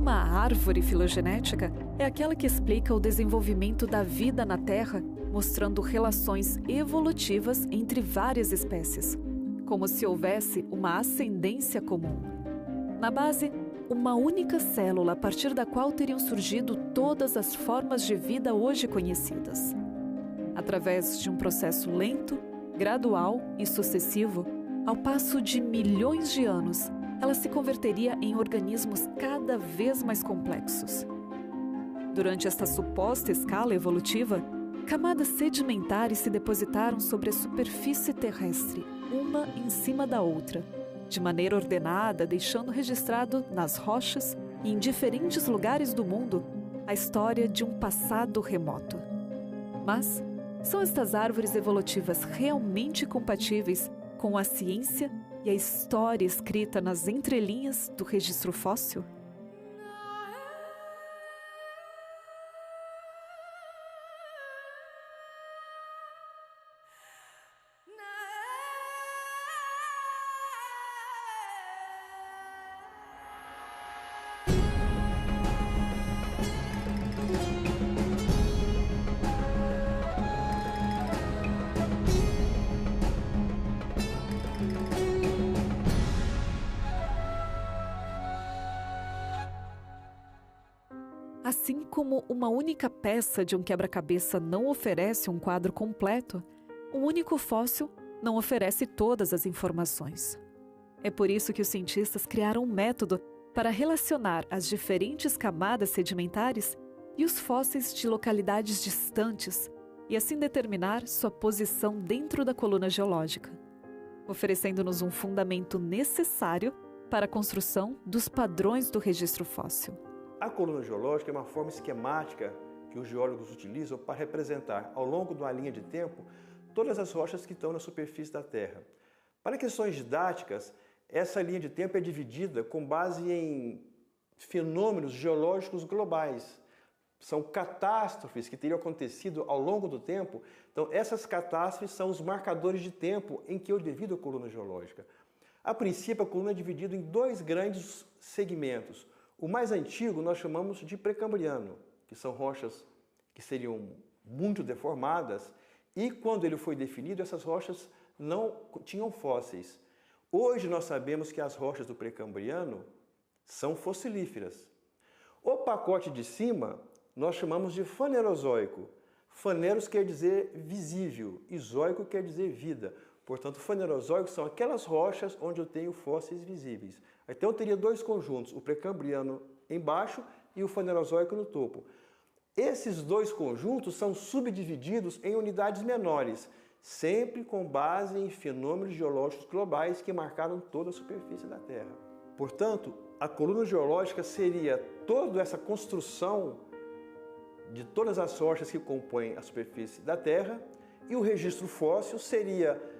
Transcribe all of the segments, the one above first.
Uma árvore filogenética é aquela que explica o desenvolvimento da vida na Terra, mostrando relações evolutivas entre várias espécies, como se houvesse uma ascendência comum. Na base, uma única célula a partir da qual teriam surgido todas as formas de vida hoje conhecidas. Através de um processo lento, gradual e sucessivo, ao passo de milhões de anos, ela se converteria em organismos cada vez mais complexos. Durante esta suposta escala evolutiva, camadas sedimentares se depositaram sobre a superfície terrestre, uma em cima da outra, de maneira ordenada, deixando registrado nas rochas e em diferentes lugares do mundo a história de um passado remoto. Mas são estas árvores evolutivas realmente compatíveis com a ciência e a história escrita nas entrelinhas do registro fóssil? Assim como uma única peça de um quebra-cabeça não oferece um quadro completo, um único fóssil não oferece todas as informações. É por isso que os cientistas criaram um método para relacionar as diferentes camadas sedimentares e os fósseis de localidades distantes e assim determinar sua posição dentro da coluna geológica, oferecendo-nos um fundamento necessário para a construção dos padrões do registro fóssil. A coluna geológica é uma forma esquemática que os geólogos utilizam para representar, ao longo de uma linha de tempo, todas as rochas que estão na superfície da Terra. Para questões didáticas, essa linha de tempo é dividida com base em fenômenos geológicos globais. São catástrofes que teriam acontecido ao longo do tempo. Então, essas catástrofes são os marcadores de tempo em que eu divido a coluna geológica. A princípio, a coluna é dividida em dois grandes segmentos. O mais antigo nós chamamos de pré-cambriano, que são rochas que seriam muito deformadas, e quando ele foi definido, essas rochas não tinham fósseis. Hoje nós sabemos que as rochas do pré-cambriano são fossilíferas. O pacote de cima nós chamamos de fanerozoico. Faneros quer dizer visível, e zoico quer dizer vida. Portanto, fanerozoicos são aquelas rochas onde eu tenho fósseis visíveis. Então eu teria dois conjuntos, o pré-cambriano embaixo e o fanerozoico no topo. Esses dois conjuntos são subdivididos em unidades menores, sempre com base em fenômenos geológicos globais que marcaram toda a superfície da Terra. Portanto, a coluna geológica seria toda essa construção de todas as rochas que compõem a superfície da Terra, e o registro fóssil seria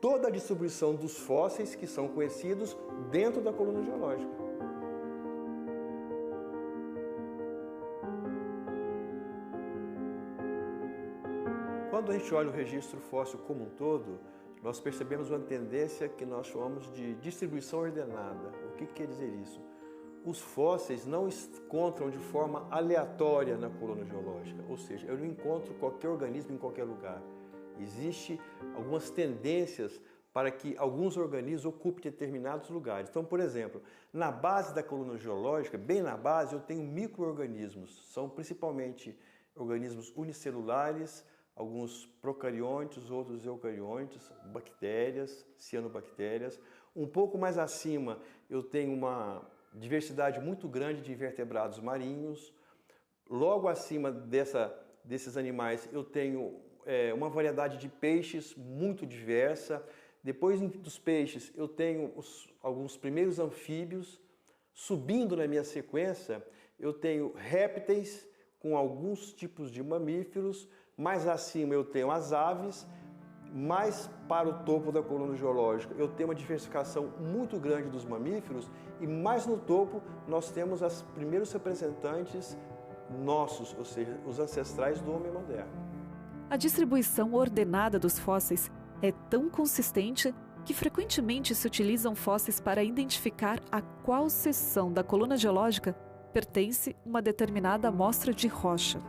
toda a distribuição dos fósseis que são conhecidos dentro da coluna geológica. Quando a gente olha o registro fóssil como um todo, nós percebemos uma tendência que nós chamamos de distribuição ordenada. O que quer dizer isso? Os fósseis não encontram de forma aleatória na coluna geológica, ou seja, eu não encontro qualquer organismo em qualquer lugar. Existem algumas tendências para que alguns organismos ocupem determinados lugares. Então, por exemplo, na base da coluna geológica, bem na base, eu tenho micro-organismos. São principalmente organismos unicelulares, alguns procariontes, outros eucariontes, bactérias, cianobactérias. Um pouco mais acima, eu tenho uma diversidade muito grande de invertebrados marinhos. Logo acima desses animais, eu tenho uma variedade de peixes muito diversa. Depois dos peixes, eu tenho alguns primeiros anfíbios. Subindo na minha sequência, eu tenho répteis com alguns tipos de mamíferos. Mais acima, eu tenho as aves. Mais para o topo da coluna geológica, eu tenho uma diversificação muito grande dos mamíferos. E mais no topo, nós temos os primeiros representantes nossos, ou seja, os ancestrais do homem moderno. A distribuição ordenada dos fósseis é tão consistente que frequentemente se utilizam fósseis para identificar a qual seção da coluna geológica pertence a uma determinada amostra de rocha.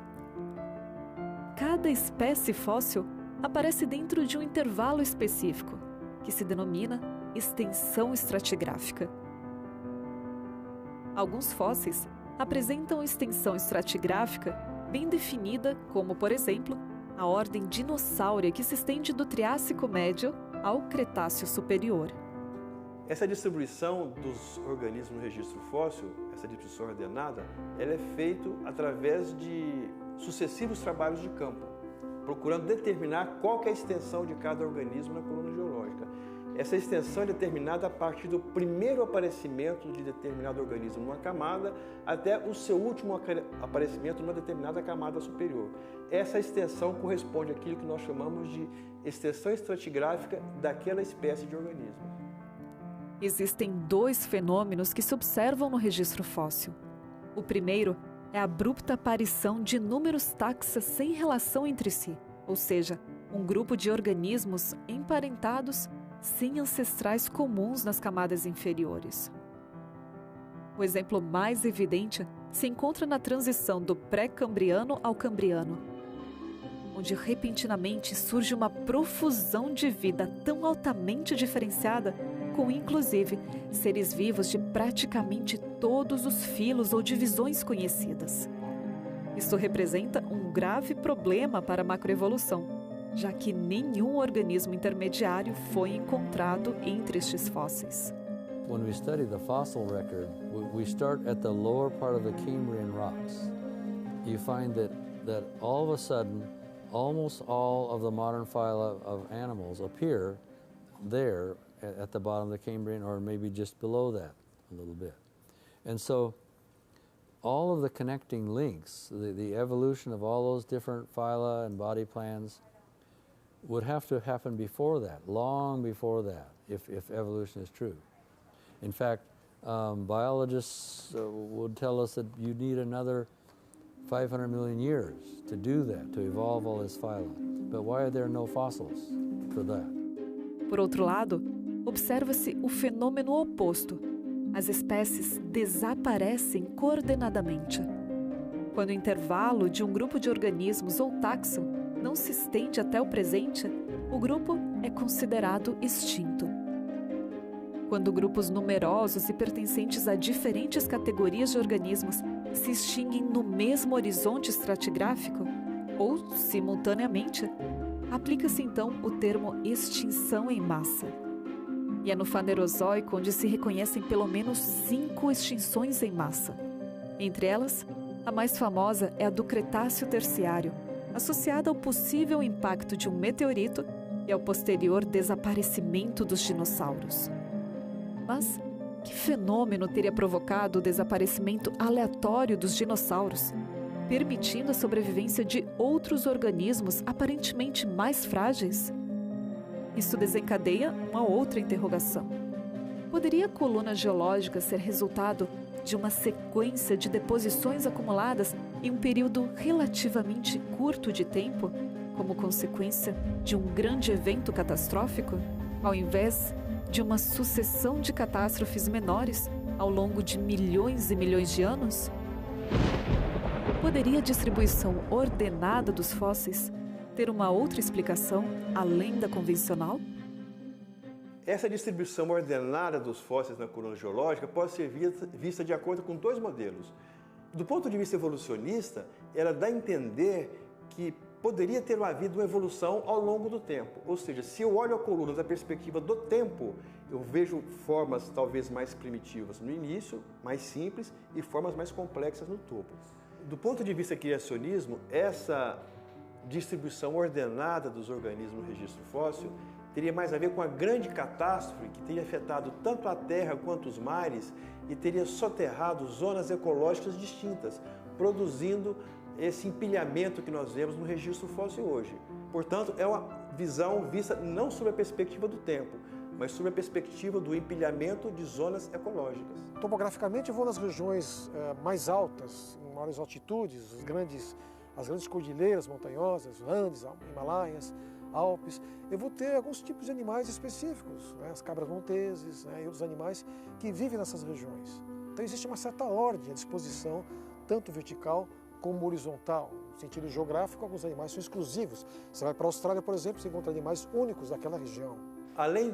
Cada espécie fóssil aparece dentro de um intervalo específico, que se denomina extensão estratigráfica. Alguns fósseis apresentam extensão estratigráfica bem definida, como, por exemplo, a ordem dinossáurea que se estende do Triássico Médio ao Cretáceo Superior. Essa distribuição dos organismos no registro fóssil, essa distribuição ordenada, ela é feita através de sucessivos trabalhos de campo, procurando determinar qual que é a extensão de cada organismo na coluna geológica. Essa extensão é determinada a partir do primeiro aparecimento de determinado organismo numa camada até o seu último aparecimento numa determinada camada superior. Essa extensão corresponde àquilo que nós chamamos de extensão estratigráfica daquela espécie de organismo. Existem dois fenômenos que se observam no registro fóssil. O primeiro é a abrupta aparição de inúmeros taxa sem relação entre si, ou seja, um grupo de organismos emparentados sem ancestrais comuns nas camadas inferiores. O exemplo mais evidente se encontra na transição do pré-cambriano ao cambriano, onde repentinamente surge uma profusão de vida tão altamente diferenciada, com inclusive seres vivos de praticamente todos os filos ou divisões conhecidas. Isso representa um grave problema para a macroevolução, já que nenhum organismo intermediário foi encontrado entre estes fósseis. When we study the fossil record, we start at the lower part of the Cambrian rocks. You find that all of a sudden, almost all of the modern phyla of animals appear there at the bottom of the Cambrian, or maybe just below that a little bit. And so all of the connecting links, the evolution of all those different phyla and body plans would have to happen before that, long before that, if evolution is true. In fact, biologists would tell us that you need another 500 million years to do that, to evolve all this phyla. But why are there no fossils for that? Por outro lado, observa-se o fenômeno oposto. As espécies desaparecem coordenadamente. Quando o intervalo de um grupo de organismos ou taxon não se estende até o presente, o grupo é considerado extinto. Quando grupos numerosos e pertencentes a diferentes categorias de organismos se extinguem no mesmo horizonte estratigráfico, ou simultaneamente, aplica-se então o termo extinção em massa. E é no Fanerozoico onde se reconhecem pelo menos 5 extinções em massa. Entre elas, a mais famosa é a do Cretáceo Terciário, associada ao possível impacto de um meteorito e ao posterior desaparecimento dos dinossauros. Mas que fenômeno teria provocado o desaparecimento aleatório dos dinossauros, permitindo a sobrevivência de outros organismos aparentemente mais frágeis? Isso desencadeia uma outra interrogação. Poderia a coluna geológica ser resultado de uma sequência de deposições acumuladas em um período relativamente curto de tempo, como consequência de um grande evento catastrófico, ao invés de uma sucessão de catástrofes menores ao longo de milhões e milhões de anos? Poderia a distribuição ordenada dos fósseis ter uma outra explicação além da convencional? Essa distribuição ordenada dos fósseis na coluna geológica pode ser vista de acordo com dois modelos. Do ponto de vista evolucionista, ela dá a entender que poderia ter havido uma evolução ao longo do tempo. Ou seja, se eu olho a coluna da perspectiva do tempo, eu vejo formas talvez mais primitivas no início, mais simples, e formas mais complexas no topo. Do ponto de vista criacionismo, essa distribuição ordenada dos organismos no registro fóssil teria mais a ver com a grande catástrofe que teria afetado tanto a Terra quanto os mares e teria soterrado zonas ecológicas distintas, produzindo esse empilhamento que nós vemos no registro fóssil hoje. Portanto, é uma visão vista não sob a perspectiva do tempo, mas sob a perspectiva do empilhamento de zonas ecológicas. Topograficamente, eu vou nas regiões mais altas, em maiores altitudes, as grandes cordilheiras montanhosas, Andes, Himalaias, Alpes. Eu vou ter alguns tipos de animais específicos, as cabras monteses, e outros animais que vivem nessas regiões. Então existe uma certa ordem à disposição, tanto vertical como horizontal. No sentido geográfico, alguns animais são exclusivos. Você vai para a Austrália, por exemplo, você encontra animais únicos daquela região. Além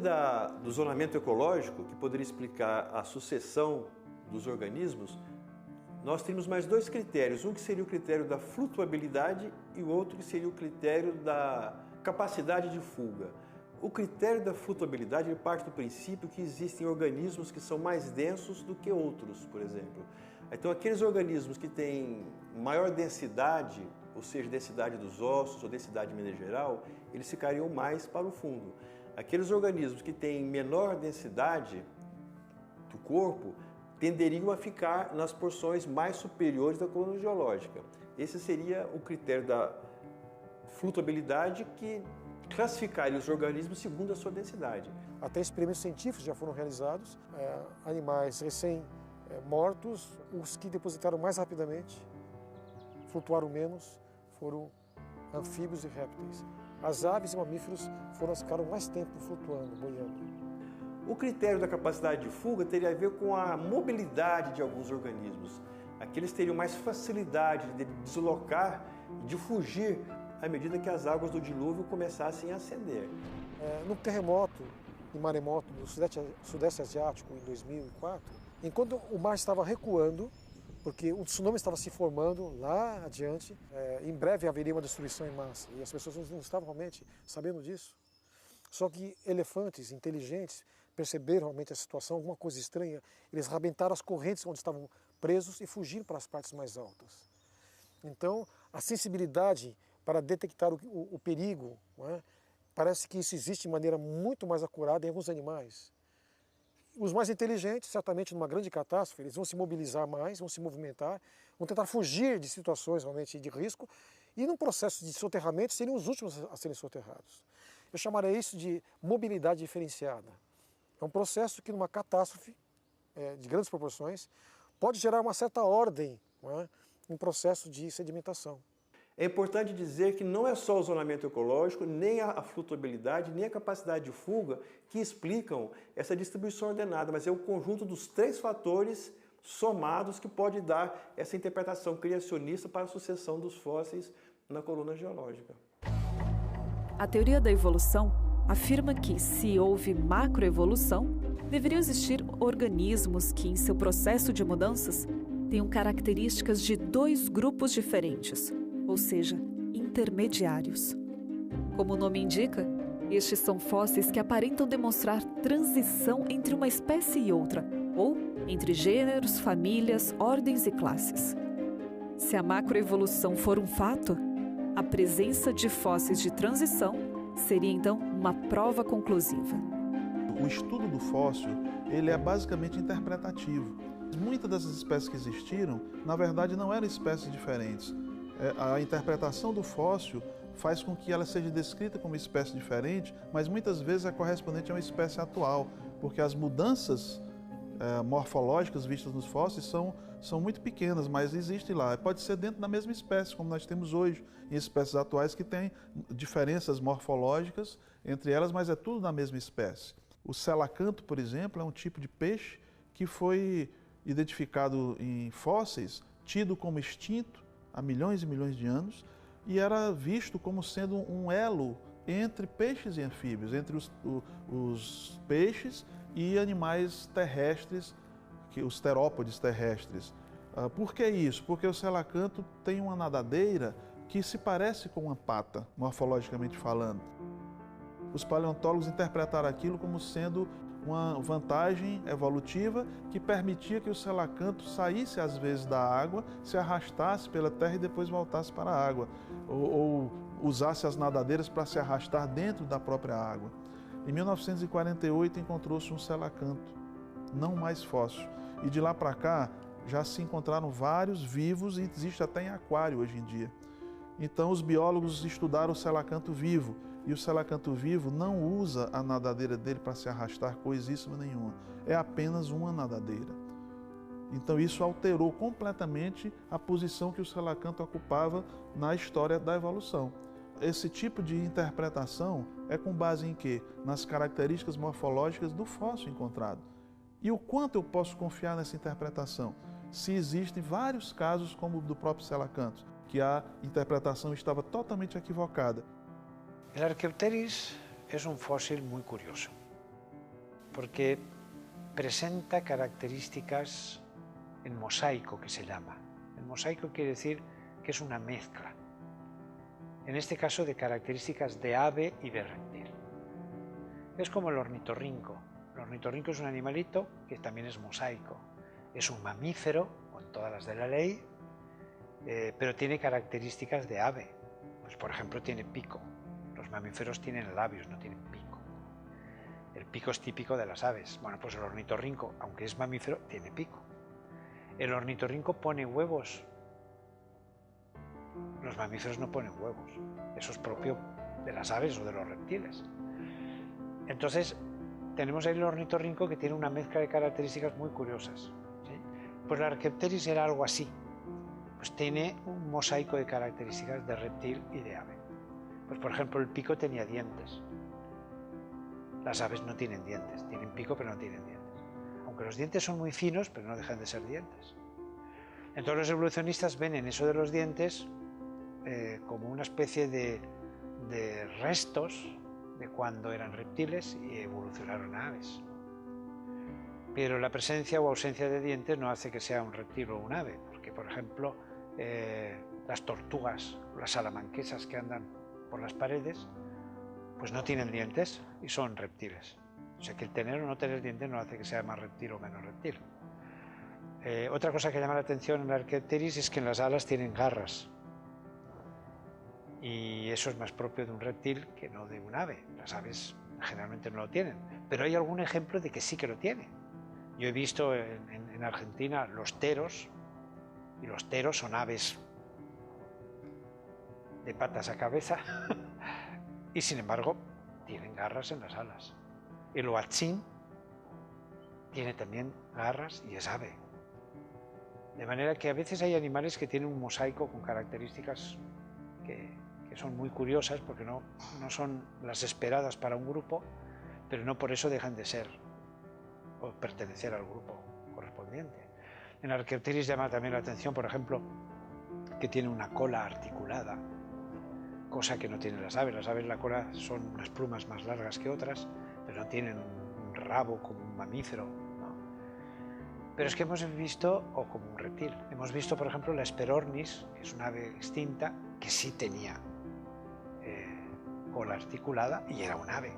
do zonamento ecológico, que poderia explicar a sucessão dos organismos, nós temos mais dois critérios. Um que seria o critério da flutuabilidade e o outro que seria o critério da capacidade de fuga. O critério da flutuabilidade ele parte do princípio que existem organismos que são mais densos do que outros, por exemplo. Então, aqueles organismos que têm maior densidade, ou seja, densidade dos ossos ou densidade mineral, eles ficariam mais para o fundo. Aqueles organismos que têm menor densidade do corpo tenderiam a ficar nas porções mais superiores da coluna geológica. Esse seria o critério da flutuabilidade que classificaria os organismos segundo a sua densidade. Até experimentos científicos já foram realizados, animais recém-mortos, os que depositaram mais rapidamente, flutuaram menos, foram anfíbios e répteis. As aves e mamíferos foram as que ficaram mais tempo flutuando, boiando. O critério da capacidade de fuga teria a ver com a mobilidade de alguns organismos. Aqueles teriam mais facilidade de deslocar, de fugir, à medida que as águas do dilúvio começassem a ascender. No terremoto e maremoto do Sudeste Asiático, em 2004, enquanto o mar estava recuando, porque o tsunami estava se formando lá adiante, em breve haveria uma destruição em massa, e as pessoas não estavam realmente sabendo disso. Só que elefantes inteligentes perceberam realmente a situação, alguma coisa estranha, eles arrebentaram as correntes onde estavam presos e fugiram para as partes mais altas. Então, a sensibilidade para detectar o perigo, não é? Parece que isso existe de maneira muito mais acurada em alguns animais. Os mais inteligentes, certamente numa grande catástrofe, eles vão se mobilizar mais, vão se movimentar, vão tentar fugir de situações realmente de risco e num processo de soterramento seriam os últimos a serem soterrados. Eu chamaria isso de mobilidade diferenciada. É um processo que numa catástrofe de grandes proporções pode gerar uma certa ordem, não é? Um processo de sedimentação. É importante dizer que não é só o zonamento ecológico, nem a flutuabilidade, nem a capacidade de fuga que explicam essa distribuição ordenada, mas é o conjunto dos três fatores somados que pode dar essa interpretação criacionista para a sucessão dos fósseis na coluna geológica. A teoria da evolução afirma que, se houve macroevolução, deveriam existir organismos que, em seu processo de mudanças, tenham características de dois grupos diferentes, ou seja, intermediários. Como o nome indica, estes são fósseis que aparentam demonstrar transição entre uma espécie e outra, ou entre gêneros, famílias, ordens e classes. Se a macroevolução for um fato, a presença de fósseis de transição seria então uma prova conclusiva. O estudo do fóssil, ele é basicamente interpretativo. Muitas dessas espécies que existiram, na verdade, não eram espécies diferentes. A interpretação do fóssil faz com que ela seja descrita como espécie diferente, mas muitas vezes é correspondente a uma espécie atual, porque as mudanças morfológicas vistas nos fósseis são muito pequenas, mas existem lá. Pode ser dentro da mesma espécie, como nós temos hoje em espécies atuais que têm diferenças morfológicas entre elas, mas é tudo da mesma espécie. O selacanto, por exemplo, é um tipo de peixe que foi identificado em fósseis, tido como extinto há milhões e milhões de anos, e era visto como sendo um elo entre peixes e anfíbios, entre os peixes e animais terrestres, os terópodes terrestres. Por que isso? Porque o selacanto tem uma nadadeira que se parece com uma pata, morfologicamente falando. Os paleontólogos interpretaram aquilo como sendo uma vantagem evolutiva que permitia que o selacanto saísse às vezes da água, se arrastasse pela terra e depois voltasse para a água, ou usasse as nadadeiras para se arrastar dentro da própria água. Em 1948 encontrou-se um selacanto, não mais fóssil, e de lá para cá já se encontraram vários vivos e existe até em aquário hoje em dia. Então os biólogos estudaram o selacanto vivo, e o selacanto vivo não usa a nadadeira dele para se arrastar coisíssima nenhuma, é apenas uma nadadeira. Então isso alterou completamente a posição que o selacanto ocupava na história da evolução. Esse tipo de interpretação é com base em quê? Nas características morfológicas do fóssil encontrado. E o quanto eu posso confiar nessa interpretação? Se existem vários casos, como o do próprio Coelacanthus, que a interpretação estava totalmente equivocada. El Archaeopteryx es un fósil muy curioso, porque presenta características en mosaico, que se llama. El mosaico quiere decir que es una mezcla, en este caso de características de ave y de reptil. Es como el ornitorrinco. El ornitorrinco es un animalito que también es mosaico. Es un mamífero, con todas las de la ley, pero tiene características de ave. Pues, por ejemplo, tiene pico. Los mamíferos tienen labios, no tienen pico. El pico es típico de las aves. Bueno, pues el ornitorrinco, aunque es mamífero, tiene pico. El ornitorrinco pone huevos. Los mamíferos no ponen huevos. Eso es propio de las aves o de los reptiles. Entonces, tenemos ahí el ornitorrinco que tiene una mezcla de características muy curiosas, ¿sí? Pues el Archaeopteryx era algo así. Pues tiene un mosaico de características de reptil y de ave. Pues por ejemplo, el pico tenía dientes. Las aves no tienen dientes, tienen pico pero no tienen dientes. Aunque los dientes son muy finos, pero no dejan de ser dientes. Entonces los evolucionistas ven en eso de los dientes como una especie de restos de cuando eran reptiles y evolucionaron a aves. Pero la presencia o ausencia de dientes no hace que sea un reptil o un ave, porque por ejemplo las tortugas, las salamanquesas que andan por las paredes, pues no tienen dientes y son reptiles. O sea que el tener o no tener dientes no hace que sea más reptil o menos reptil. Otra cosa que llama la atención en el Archaeopteryx es que en las alas tienen garras. Y eso es más propio de un reptil que no de un ave. Las aves generalmente no lo tienen. Pero hay algún ejemplo de que sí que lo tiene. Yo he visto en Argentina los teros, y los teros son aves de patas a cabeza, y sin embargo tienen garras en las alas. El huachín tiene también garras y es ave. De manera que a veces hay animales que tienen un mosaico con características que son muy curiosas, porque no son las esperadas para un grupo, pero no por eso dejan de ser o pertenecer al grupo correspondiente. En Archaeopteryx llama también la atención, por ejemplo, que tiene una cola articulada, cosa que no tienen las aves. Las aves, la cola son unas plumas más largas que otras, pero no tienen un rabo como un mamífero, ¿no? Pero es que hemos visto, o como un reptil, hemos visto, por ejemplo, la Hesperornis, que es una ave extinta, que sí tenía cola articulada y era un ave.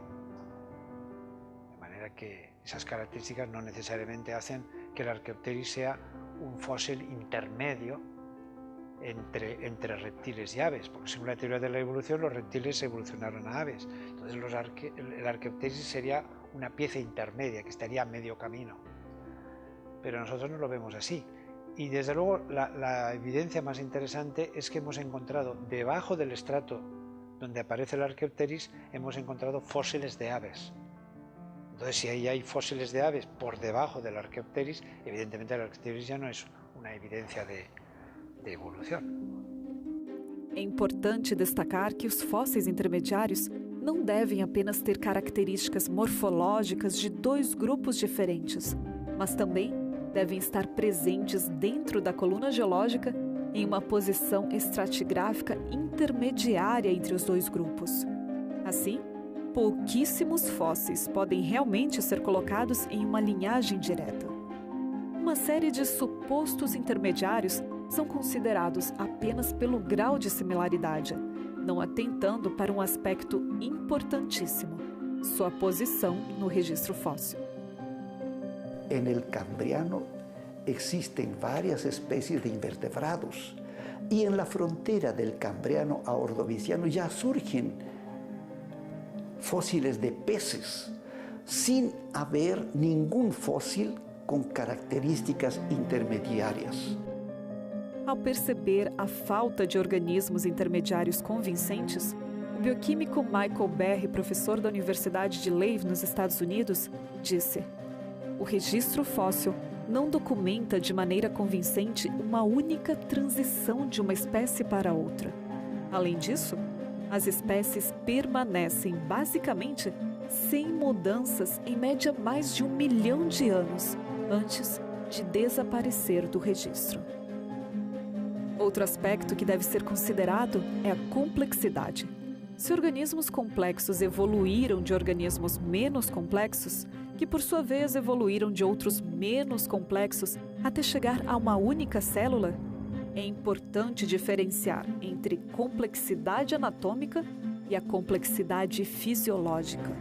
De manera que esas características no necesariamente hacen que el Archaeopteryx sea un fósil intermedio entre reptiles y aves, porque según la teoría de la evolución los reptiles evolucionaron a aves. Entonces el Archaeopteryx sería una pieza intermedia que estaría a medio camino. Pero nosotros no lo vemos así. Y desde luego la evidencia más interesante es que hemos encontrado debajo del estrato donde aparece el Archaeopteryx, hemos encontrado fósiles de aves. Entonces, si ahí hay fósiles de aves por debajo del Archaeopteryx, evidentemente el Archaeopteryx ya no es una evidencia de evolução. É importante destacar que os fósseis intermediários não devem apenas ter características morfológicas de dois grupos diferentes, mas também devem estar presentes dentro da coluna geológica em uma posição estratigráfica intermediária entre os dois grupos. Assim, pouquíssimos fósseis podem realmente ser colocados em uma linhagem direta. Uma série de supostos intermediários são considerados apenas pelo grau de similaridade, não atentando para um aspecto importantíssimo, sua posição no registro fóssil. En el Cambriano existen varias especies de invertebrados y en la frontera del Cambriano a Ordoviciano ya surgen fósiles de peces sin haber ningún fósil con características intermediárias. Ao perceber a falta de organismos intermediários convincentes, o bioquímico Michael Berry, professor da Universidade de Leuven, nos Estados Unidos, disse: o registro fóssil não documenta de maneira convincente uma única transição de uma espécie para outra. Além disso, as espécies permanecem basicamente sem mudanças em média mais de 1 milhão de anos antes de desaparecer do registro. Outro aspecto que deve ser considerado é a complexidade. Se organismos complexos evoluíram de organismos menos complexos, que por sua vez evoluíram de outros menos complexos até chegar a uma única célula, é importante diferenciar entre complexidade anatômica e a complexidade fisiológica.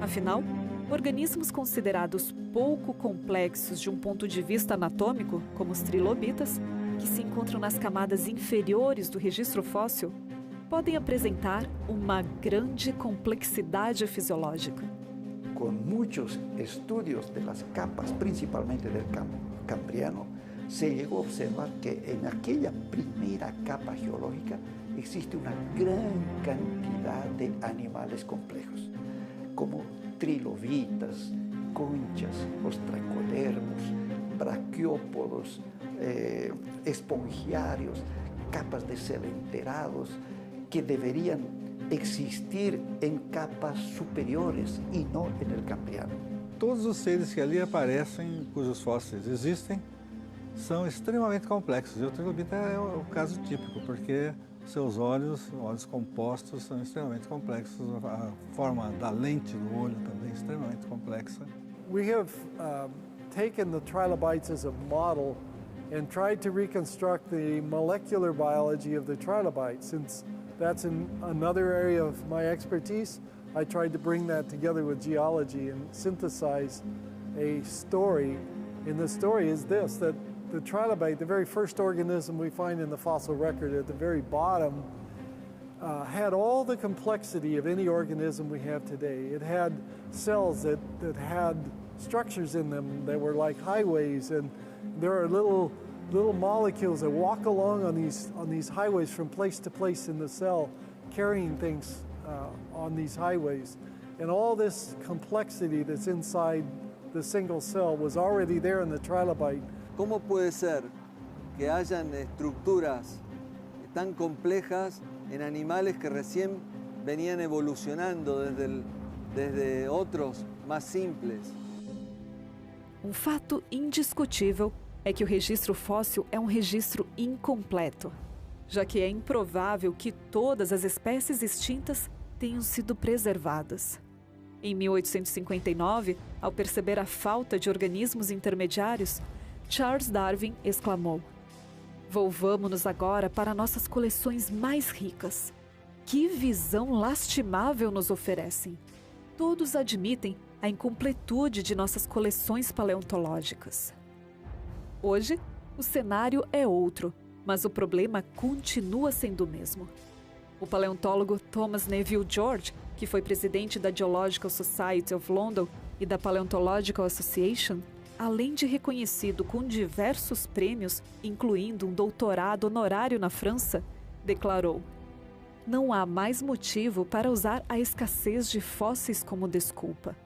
Afinal, organismos considerados pouco complexos de um ponto de vista anatômico, como os trilobitas, que se encontram nas camadas inferiores do registro fóssil, podem apresentar uma grande complexidade fisiológica. Con muchos estudios de las capas, principalmente del Cambriano, se llegó a observar que en aquella primera capa geológica existe una gran cantidad de animales complejos, como trilobitas, conchas, ostracodermos, braquiópodos, espongiarios, capas de celenterados, que deberían existir em capas superiores e não no Cambriano. Todos os seres que ali aparecem, cujos fósseis existem, são extremamente complexos. E o trilobita é o caso típico, porque seus olhos compostos, são extremamente complexos. A forma da lente do olho também é extremamente complexa. We have taken the trilobites as a model and tried to reconstruct the molecular biology of the trilobite. Since that's another area of my expertise, I tried to bring that together with geology and synthesize a story. And the story is this, that the trilobite, the very first organism we find in the fossil record at the very bottom, had all the complexity of any organism we have today. It had cells that had structures in them that were like highways, and there are little molecules that walk along on these highways from place to place in the cell, carrying things on these highways. And all this complexity that's inside the single cell was already there in the trilobite. ¿Cómo puede ser que hayan estructuras tan complejas en animales que recién venían evolucionando desde otros más simples? Um fato indiscutível é que o registro fóssil é um registro incompleto, já que é improvável que todas as espécies extintas tenham sido preservadas. Em 1859, ao perceber a falta de organismos intermediários, Charles Darwin exclamou: "Volvamo-nos agora para nossas coleções mais ricas. Que visão lastimável nos oferecem! Todos admitem a incompletude de nossas coleções paleontológicas." Hoje, o cenário é outro, mas o problema continua sendo o mesmo. O paleontólogo Thomas Neville George, que foi presidente da Geological Society of London e da Paleontological Association, além de reconhecido com diversos prêmios, incluindo um doutorado honorário na França, declarou: "Não há mais motivo para usar a escassez de fósseis como desculpa.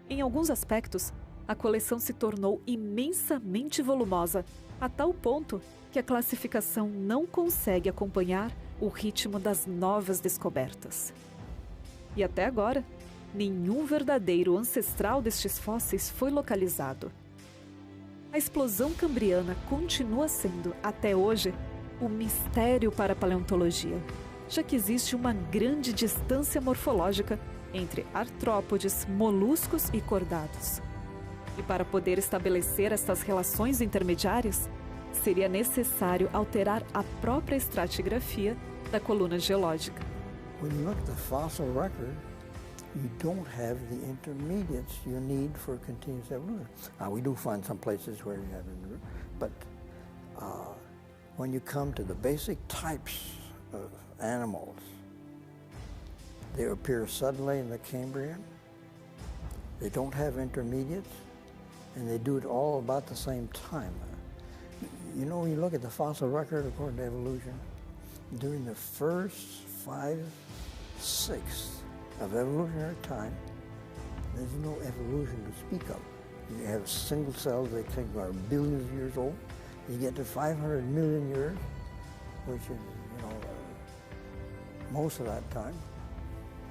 Em alguns aspectos, a coleção se tornou imensamente volumosa, a tal ponto que a classificação não consegue acompanhar o ritmo das novas descobertas." E até agora, nenhum verdadeiro ancestral destes fósseis foi localizado. A explosão cambriana continua sendo, até hoje, um mistério para a paleontologia, já que existe uma grande distância morfológica entre artrópodes, moluscos e cordados. E para poder estabelecer estas relações intermediárias, seria necessário alterar a própria estratigrafia da coluna geológica. When you look at the fossil record, you don't have the intermediates you need for continuous evolution. We do find some places where you have it, but when you come to the basic types of animals, they appear suddenly in the Cambrian. They don't have intermediates, and they do it all about the same time. You know, when you look at the fossil record according to evolution, during the first 5/6 of evolutionary time, there's no evolution to speak of. You have single cells that are billions of years old. You get to 500 million years, which is, most of that time.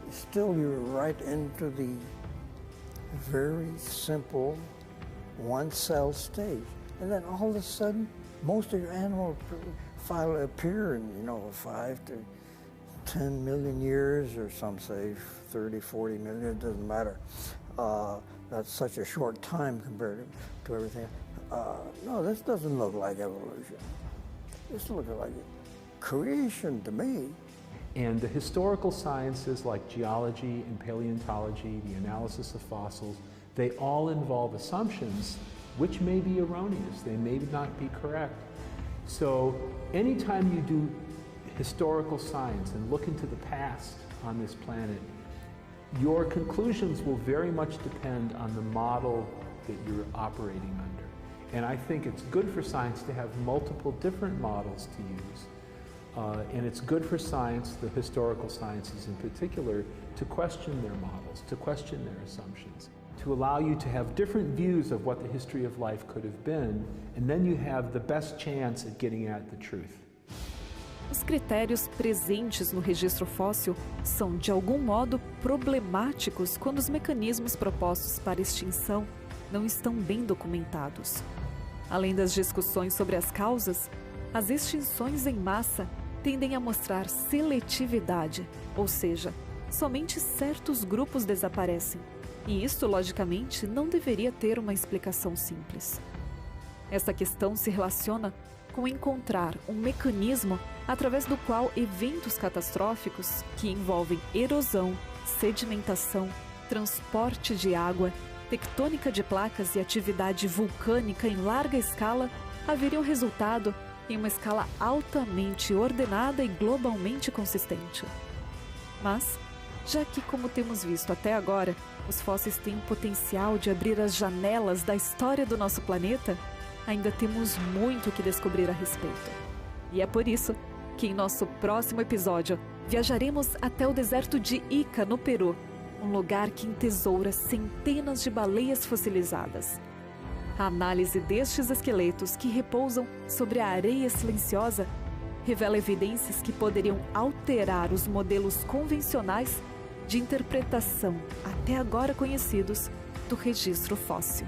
Still, you're right into the very simple one-cell stage. And then all of a sudden, most of your animal phyla appear in, 5 to 10 million years, or some say 30, 40 million, it doesn't matter. That's such a short time compared to everything. No, this doesn't look like evolution. This looks like creation to me. And the historical sciences like geology and paleontology, the analysis of fossils, they all involve assumptions which may be erroneous, they may not be correct. So anytime you do historical science and look into the past on this planet, your conclusions will very much depend on the model that you're operating under. And I think it's good for science to have multiple different models to use. And it's good for science, the historical sciences in particular, to question their models, to question their assumptions, to allow you to have different views of what the history of life could have been, and then you have the best chance at getting at the truth. Os critérios presentes no registro fóssil são, de algum modo, problemáticos quando os mecanismos propostos para extinção não estão bem documentados. Além das discussões sobre as causas, as extinções em massa tendem a mostrar seletividade, ou seja, somente certos grupos desaparecem. E isto, logicamente, não deveria ter uma explicação simples. Essa questão se relaciona com encontrar um mecanismo através do qual eventos catastróficos que envolvem erosão, sedimentação, transporte de água, tectônica de placas e atividade vulcânica em larga escala haveriam resultado em uma escala altamente ordenada e globalmente consistente. Mas, já que, como temos visto até agora, os fósseis têm o potencial de abrir as janelas da história do nosso planeta, ainda temos muito que descobrir a respeito. E é por isso que em nosso próximo episódio viajaremos até o deserto de Ica, no Peru, um lugar que entesoura centenas de baleias fossilizadas. A análise destes esqueletos que repousam sobre a areia silenciosa revela evidências que poderiam alterar os modelos convencionais de interpretação até agora conhecidos do registro fóssil.